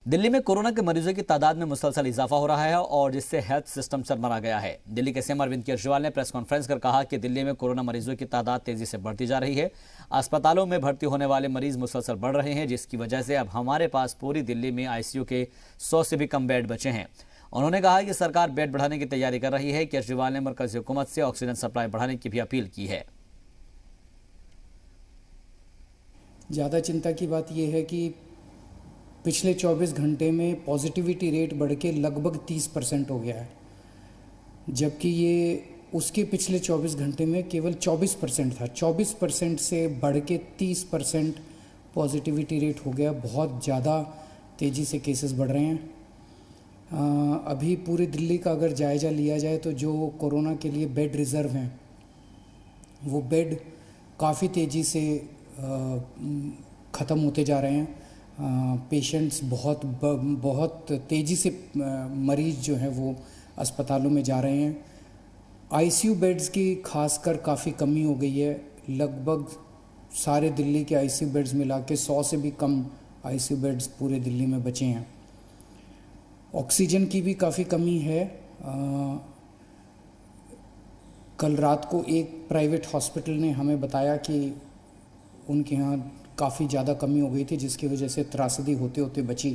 दिल्ली में कोरोना के मरीजों की तादाद में मुसलसल इजाफा हो रहा है और जिससे हेल्थ सिस्टम चरमरा गया है। दिल्ली के सीएम अरविंद केजरीवाल ने प्रेस कॉन्फ्रेंस कर कहा कि दिल्ली में कोरोना मरीजों की तादाद तेजी से बढ़ती जा रही है। अस्पतालों में भर्ती होने वाले मरीज मुसलसल बढ़ रहे हैं, जिसकी वजह से अब हमारे पास पूरी दिल्ली में आईसीयू के 100 से भी कम बेड बचे हैं। उन्होंने कहा कि सरकार बेड बढ़ाने की तैयारी कर रही है। केजरीवाल ने मरकजी हुकूमत से ऑक्सीजन सप्लाई बढ़ाने की भी अपील की है। ज़्यादा चिंता की बात यह है कि पिछले 24 घंटे में पॉजिटिविटी रेट बढ़ के लगभग 30% हो गया है, जबकि ये उसके पिछले 24 घंटे में केवल 24% था। 24% से बढ़ के 30% पॉजिटिविटी रेट हो गया। बहुत ज़्यादा तेज़ी से केसेस बढ़ रहे हैं। अभी पूरी दिल्ली का अगर जायज़ा लिया जाए तो जो कोरोना के लिए बेड रिज़र्व हैं वो बेड काफ़ी तेज़ी से ख़त्म होते जा रहे हैं। पेशेंट्स बहुत तेज़ी से मरीज़ जो हैं वो अस्पतालों में जा रहे हैं। आईसीयू बेड्स की खासकर काफ़ी कमी हो गई है। लगभग सारे दिल्ली के आईसीयू बेड्स मिला के 100 से भी कम आईसीयू बेड्स पूरे दिल्ली में बचे हैं। ऑक्सीजन की भी काफ़ी कमी है। कल रात को एक प्राइवेट हॉस्पिटल ने हमें बताया कि उनके यहाँ काफ़ी ज़्यादा कमी हो गई थी, जिसकी वजह से त्रासदी होते होते बची।